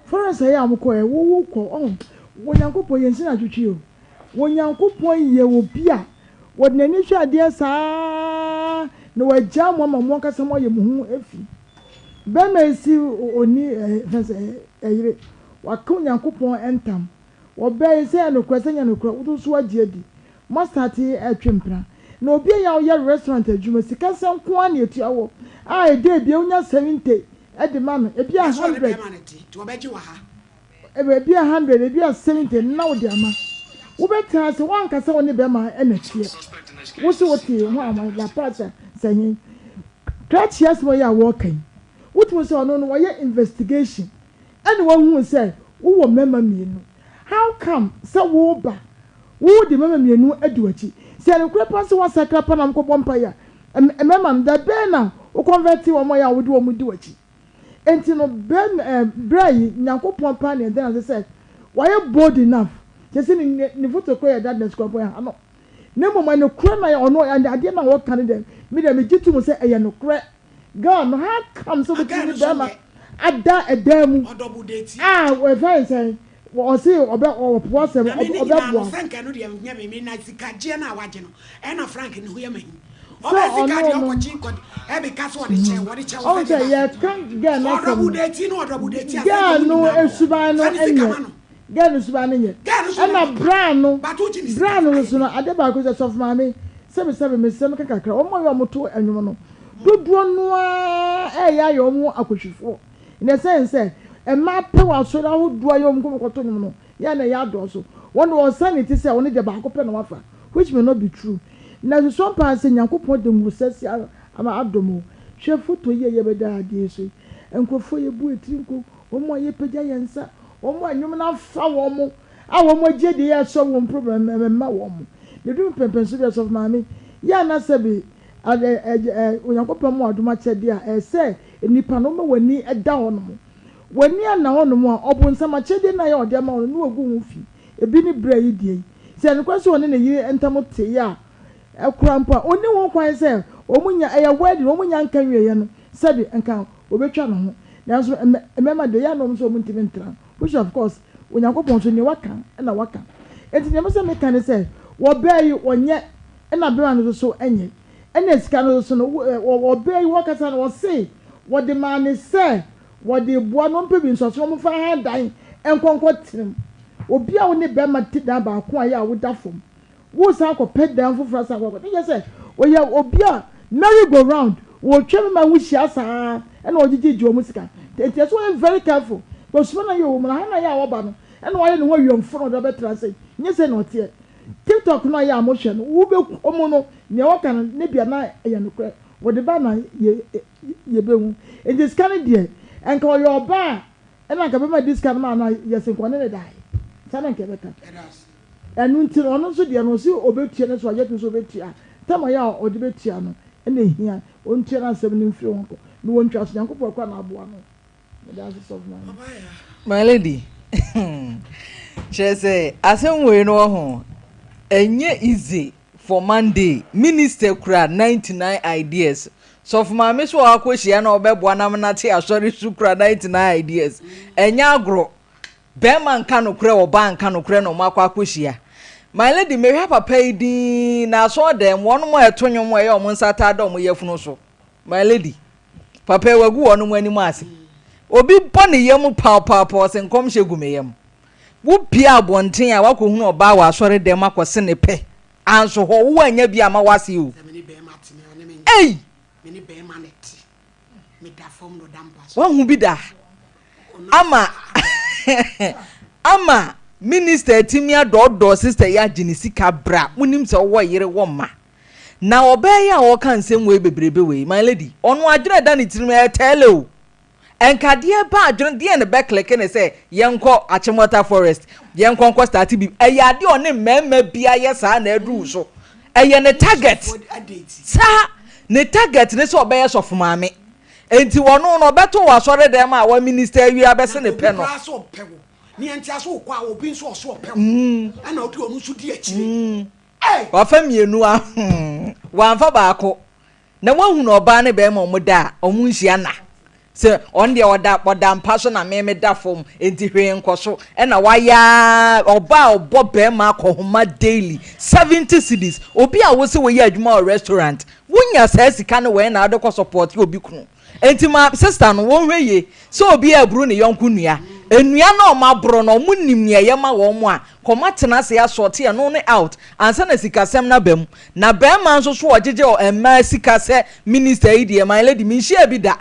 Forest ya am ko e wo ko on. Wonyankopon yensi na twetwe o. Wonyankopon ye obi a wo de nani hwa de saa na wagya mo ma mo kasa mo ye mo hu efi. Be me si oni fese eyire wa ko nyankopon entam. Obey say no kwesenya no kro wo so agye di. Mo start atwempra. Na obi ya wo ye restaurant adwuma sika san ko an etua wo. Ah e dey bia unya 70 e de ma no e bia 100. To obeji wa ha. E bia 100 e bia 70 na wo de ama. Wo beta se wan kasa wo ne be ma e na tie. Wo so wo tie ho ama la pata sanyin. Twatch yes mo ya wo kan. Wo to so no wo ye investigation. And wo hu say wo wo mema mienu. How come so wo ba wo de mema mienu aduachi se an krepa so wa sakra pa nam ko bompa ya mema da be na wo convert wo mo ya wo de wo mu duachi enti no ben brai nyankopon pa ne then say why bold enough just ni photo ko ya that describe ya no ne mo no kro na ya ono and ade na wo kan dem me dem gitu mo say e no kro god no how come so between them ada edamu Odobu date we find say o se obe o po se obe bo Frank no de nya me na sika je na waje no e na Frank ni hu ya mahi obe sika de okochi ko e be ka so de che wo de che wo okay yeah can get na odobu date no odobu date yeah no esuban no enye get no suban enye e na brand no so no ade ba ko se soft mama sebe me se me kakra o mo yo moto anwum no dodo no a ya yo mo akohwifo in a sense e ma pe wa so da ho do ayo mo ko to nyum no ya na ya do so one was sanity say one de ba ko pe no wafa which may not be true na so pa say nyankopon de mu sesi ama adomo hwe foto ye be da ade so enkofo ye bu etinko o mo ye pegya yensa o mo anyum na fa wo mo a wo mo je de ye so wo problem ma wo mo de do pempenso de so mama ya na sebi onyankopon mo adoma chede a say nipa no ma wani eda hono mo wani ana hono mo a obonsama chede na ya ode ma hono no ogu hu fi ebi ni bra yi die se an kwaso one na yi entamo te ya ekrampa oni won kwan se omunya eya word omunya nkan wiye no sabi nkan obetwa no ho nanso emema de ya no so omuntimi ntra which of course onyankopon so ni waka na waka enti ne mose meka se wo bayi onye na bra no so enye ena sika no so no wo bayi wakasa no wo say wo de man say wo de boa no mpe bi nso so mo fa ha dan enkonko tirim obi a wo ne be ma ti dan ba ko aye a wo da fom wo sa ko pet dan fofra sa ko you say wo ya obi a merry go round wo twem ma wo hia sa ena wo gigi jo mo sika it is so very careful because when you wo na na ya wo ba no ena wo ye no wo yom fro do betra say nye say no tie TikTok no ya mo hwe no wo be komo no ne wo kan ne bia na ye no kra wo de ba na ye be hu in this kind there and call your ba ena ka be ma this kind man na ye se ko ne dai sana nke beta enu nti ono so de no si obetua ne so aye so obetua tama ya o de betua no ena ehia ontua na asem ne mfiri won ko no wontwa so yankopɔ kwa na aboa no that's of man my lady she say asem we no ho enye easy for Monday minister kura 99 ideas so for my so akohia na obeboa nam na te asori su kura 99 ideas enya agro be man ka no kura oba nka no kura no makwa akohia my lady me hwa papa idi na so dem won mo etonwom e o mo nsata da o mo yefunu so my lady papa wagu won mo ani mo ase obi bone yem pa se nkom hyegu me yem wo bia abonten a wakohunu oba wa asori dem akose ne pe anso ho wo anya bia ma wase o ei mini be maneti me da form no dampas wa hu bi da ama minister timia do sister ya jinisika bra munim se wo yire wo ma na obey ya o kan nsem we bebrebe we my lady onu adwene da ne tirim e tele o enkade ba adwene de ne be click ne say yenko Achimota Forest yenko start bi eyade one mmemma bia yesa na adu so eye ne target sa ne target ne so obey so fomame enti wono no beto wasore dem a wa minister wi abese ne pe no ni antia so kwa obi so so pe ana odi onu so di akire wa fa mienu a wa fa baako na wahu no oba ne be ma omuda omu nhia na se on de oda mpa so na me da fom enti hwe nkoso na waya oba obo be ma akohoma daily 70 cedis obi a wo se wo ye adwuma o restaurant wonya sa sika ne we na adekọ support obi kunu enti ma sister no wo hweye so obi aburu ne yonku nua enua na o ma bro no mu nim ne ye ma wo mo a komatena se ya sorti e no ne out ansa na sikasem na bam na be ma nso so ojeje o emma sikase minister idi my lady mi share bi da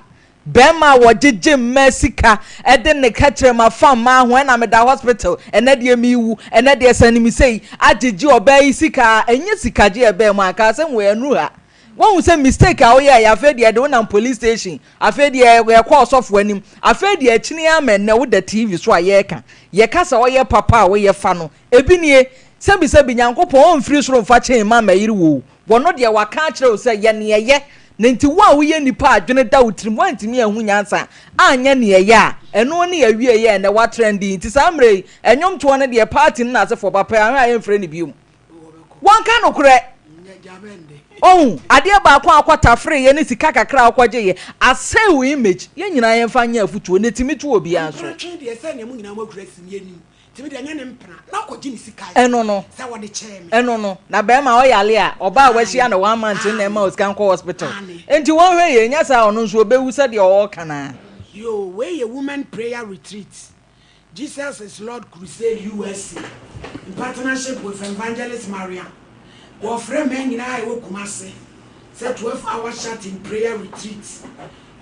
be ma wo jeje mesika e de ne ka kire ma fam ma ho na me da hospital ene de mi wu ene de sanimi sei ajeje obai sika enye sikaje e be ma ka sem we anu ha won say mistake a oya ya fe de won am police station afe de we call sofo anim afe de akini amen na wo da TV so aye ka ye kasa oye papa wo ye fa no ebinie sebi nyankopon on free soro fa chen ma mayiri wo wono de waka kire o say ye ne ye nenti wa wo ye nipa adwene da utrim wantimi ahu nyansa anya ne ye a eno ne ya wie ye na wa trendy nti samre enyom to ne de party na ase for papa a ye mfre ne biom wan ka no kure oh ade ba kwa akwata free ye ne sika kakra akwaje ye aseu image ye nyina ye mfa nya afutuo ne timi tu obi anso de se ne mu nyina makura simi ani timi de nya ne mpra na akwaje ne sika eno no se wo de cheme eno no na be ma oyale a oba wahia na 1 month na ma oskan ko hospital enti won hwe ye nya sa ono nso obewu se de o kana yo we a woman prayer retreat Jesus is Lord Crusade USA in partnership with Evangelist Maria. Our friend men in I will come say 12-hour chat in prayer retreat.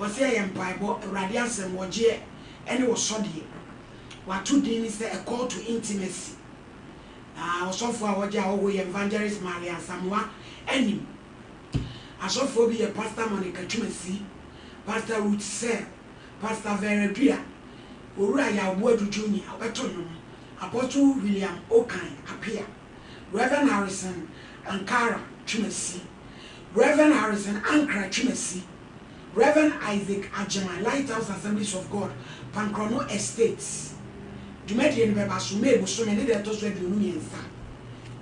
Was here in Bible, radiance and waje, and it was shoddy. What 2 days a call to intimacy. Also for our Jahweh Evangelist Maria Samoa, any. I saw for be a Pastor Monica Chumasi, Pastor Ruth Sir, Pastor Verebia, Uraya Wodu Junior, Apostle William Okai appear, Reverend Harrison. Ankara Chumasi, Reverend Harrison Ankara Chumasi, Reverend Isaac Ajema, Lighthouse Assemblies of God, Pankrono Estates. Jumedi and Beba Sume, Busum, and the Toswe Dunumiensa,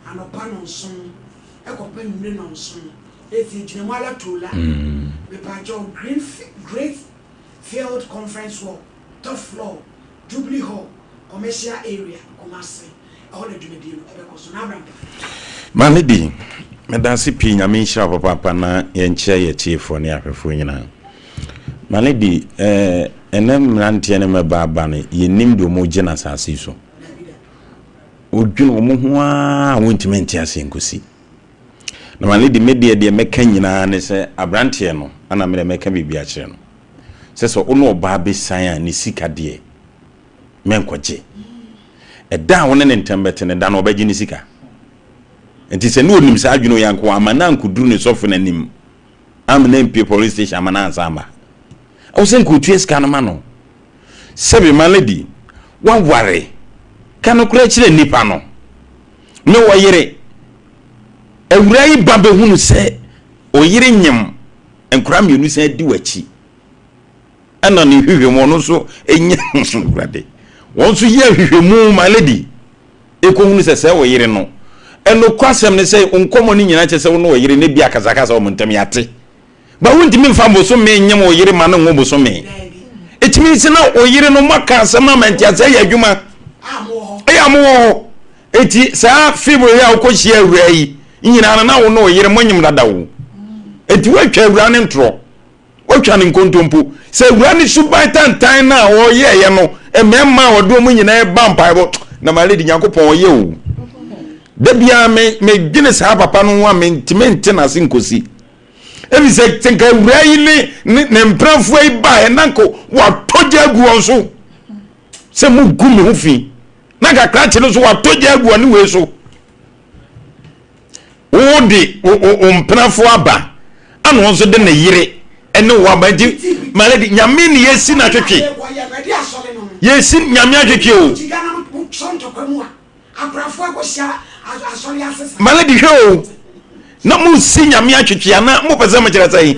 and Opanon Son, Ecopen Renon Son, Eti Jinamala Tula, Bepajo Great Field Conference Hall, top floor, Jubilee Hall, commercial area, Kumasi, all the Jumedi, Ebekosonabra. Manidi, medansi pi nyame nhyira papa na yenkyia ye chiefo ne ahwefo nyina. Manidi enem nante ne mebaba ne yenim do mo gina sase so. Odwuno mo ho a wontime ntiase nkosi. Na manidi media de meka nyina ne se abrante no ana mere meka bibia kire no. Se so ono oba besan a ne sika de menkwaje. Eda won ne ntembete ne da no obaji ne sika. Enti se no onim sa adwuno yanko amana nkuduru ne sofo nanim amna mp police station amana ansamba awu se nkutu eska no ma no sebe malady wan ware kanu kura kire nipa no me woyere awura yi ba behunu se oyere nyem enkura mienu se di wachi ana ne hwehwemo no so enya brade won so ye hwehwemu malady ekohunu se woyere no eno kwasem ne say onkomo ni nyina chese wono oyire ne bia kazakasa o montem yate ba wontimi mfa boso me nyem oyire ma no ngo boso me etimi se na oyire no maka asem na mantiase ya adwuma amoho eti sa fibo ya okohia awura yi nyina na wono oyire monyem dadawo eti watwa awura ne ntro watwa ne nkontompo se awura ne suban tantan na oye ye no ememma odo mu nyina e ba mpaibo na maledi nyankopon oye o debia me gine sa papa no wa mentiment na sinkosi ebi se tenka wura yi ne mpranfo ai ba enanko wa toja agu onso se mu gumi ho fi na kakra che no so wa toja agu ani we so wo de ompenafo aba ana won so de ne yire ene wo aba di maladi nyame ne yesi na twetwe yesi nyame atwetwe o maladi hwe o na mu si nyame atwetwe ana mo pese ma kira sai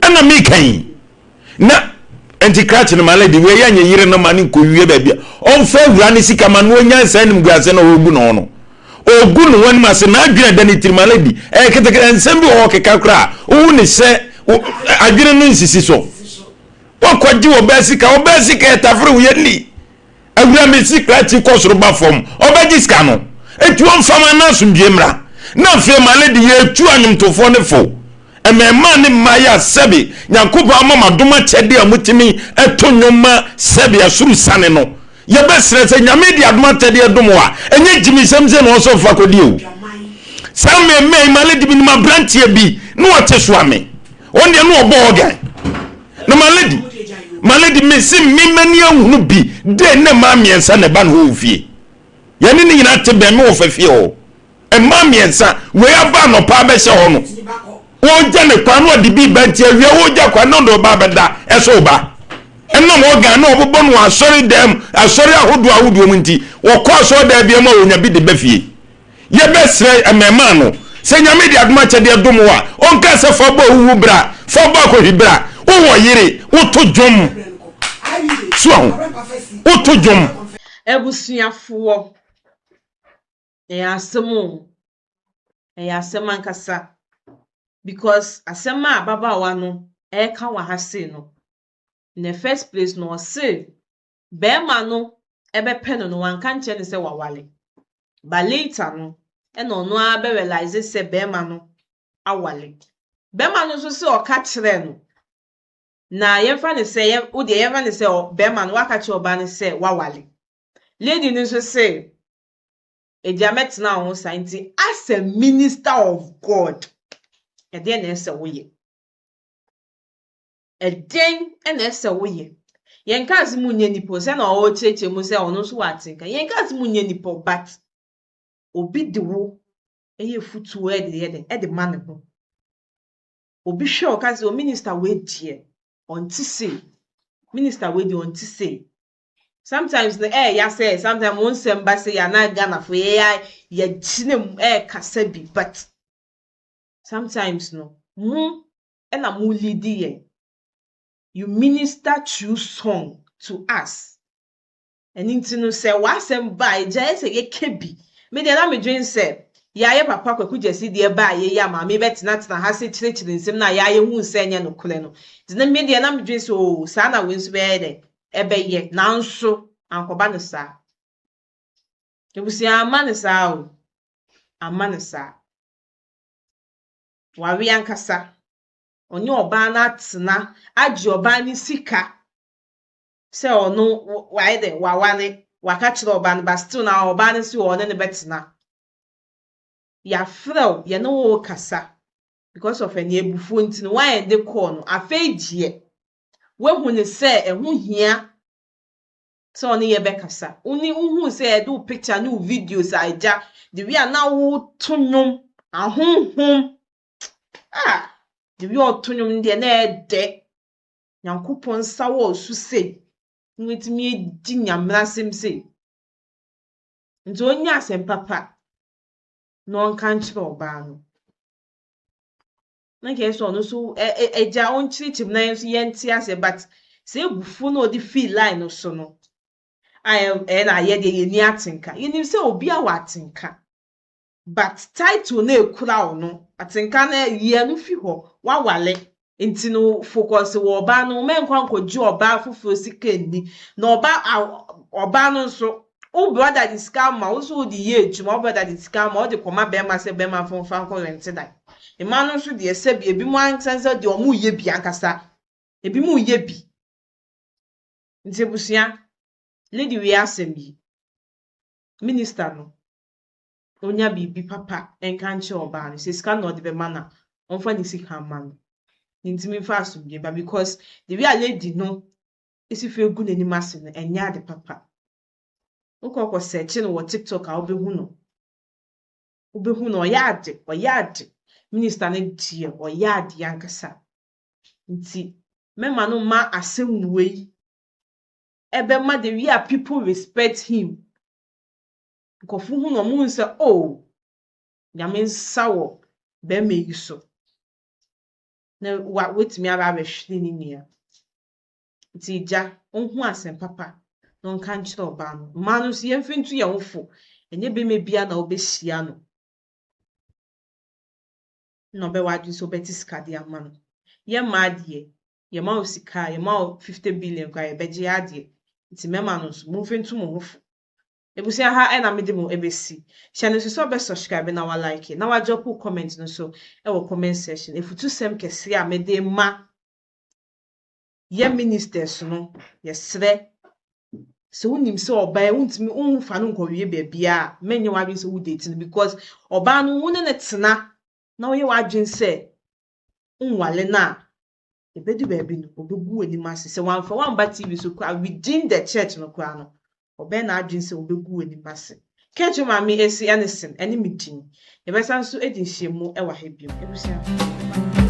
ana mi kan na antikrat no maladi we ya nyire no mane ko wie ba bia on fa wura ne sika ma no nyansa nim guase na ogu no no ogu no wani ma se na adwene da ne maladi kete nsem bi o keka kra o ne se adwene no nsisi so wakwaji obasika etafre wo yeni awura me secret ko soro ba fom obaji ska no etu on fama na asundwemra na fe maladi ye etu anyumtofo ne fo emema ne maya sebi nyakobo amama doma chede amutimi etonyoma sebi asuru sane no ye besre se nyame di adoma chede edomwa enye jimisem se no so fa kodi o samme me maladi bi ma brantie bi no wote so ame on de no obo ogan no maladi me sim mi mani ahunu bi de ne ma miensa ne ba no ofie ye ne nyina te be me wo fafie o e ma miensa we aba no pa be hye ho no wo ja ne kwa no de bi banti awie wo ja kwa no do ba beda eso ba enna mo ga na obobo no asori dem asori ahodo mu nti wo kwa so da bia ma wonya bi de bafie ye besre emema no se nyame de adoma chede dom wa onka se fobo wu bra fobo ko hibra wo yire wo to dwom so wo to dwom ebusuafo asem ankasa because asema baba wa no ka wa hase no in the first place no say be ma no ebe pen no wan kan che ne se wawale but later no no a be realize se be ma no awale be ma no so se o ka kire no na yemfa ne se ye wo de yemfa ne se be ma no waka che oba ne se wawale lady ni so say ejamet na ho sainti as a minister of God e de na ese woye eden na ese woye yenka azimu nye nipo se na o cheche mu se ono so watinka yenka azimu nye nipo but obi de wo eye futu e de man ho obi hwe o ka se o minister we die onti say minister we die onti say sometimes the ya say sometimes won sem ba say ya na Ghana for ya chinem kasabi but sometimes no mu na mu lead ye you minister through song to us and intino say wa sem ba ja say ye kebi me de na me dwen say ya ye papa kwaku jesi de ba ye ya ma me betina tena ha se chire nsem na ya ye hu say nya no kole no de me de na me dwen so sa na wensu be de ebe ye nanso ankoba ne sa ebusi amanesa o amanesa wawe ankasa onye oba na atena agi oba ni sika se ono wae de wawane waka kire oba ne ba still na oba ne si one ne betina ya frel ye no wo kasa because of any ebufu ntini why de call no afegie we hu ne se ehu hia so oni ye bekasa uni hu se do picture no videos aja the we are now tonum ahonhom the we are tonum de na ede yankopon sawo su se nwetimi edi nyamra sem se nti onya asem papa no kan chiro oba no na ke so no so eja on chirichim na ye nti ase but se ebufu no di feel line no so no na ye de ye ni atinka yinim se obi a watinka but title na ekura no atinka na ye no fi ho wawale nti no focus wo oba no men kwankwoji oba fufu sika ni na oba no so o brother the scam ma o so di ye ejuma o brother the scam ma o de koma be ma se be ma fon fan ko rent dai e ma no so de ese bi ebi mo ansense de o mu ye bi ankasa ebi mu ye bi nti busia lady we asem bi minister no onya bibi papa enka nche oba no se scan no de be mana onfa ni sika man nti mi fa so bi ba because the we lady no isi fe gu nani mase no enya de papa ukoko search no wo TikTok a obehu no Obehu no oyade. Minister ne tie oyade yankasa. Nti mema no ma asem wei. Ebe ma the way people respect him. Nkofu hu no mu nse oh. Nyame nsa wo be me yi so. Na wetimi aba behwe ni nia. Nti ja onhu asem papa. No nka nkyere oba no. Ma no si yemfintu ye wofo. Enye be me bia na obehia no. No be wadu so beti skade ama no. Ye ma de. Ye ma osika, ye ma 50 billion kwa ye beje ade. Nti mema no so mumfintu mo wofo. Ebusia ha e na mede mo ebesi. Hia no so be subscribe na wa like. Na wa drop comment no so e wo comment section. Efutu sem kese a mede ma ye ministers no ye sre. So unim se oba e untimi unfa no nkowie bebia menye wa so wo date because oba no wone ne tena na wo ye wadwen se unwale na ebedu baabi no obegu anim ase se wanfa wamba TV so kwa within the church no kwa no obe na adwen se obegu anim ase kencho mami esi anything eni midin ye besan so edi hyiemu e wa ha biom ebusia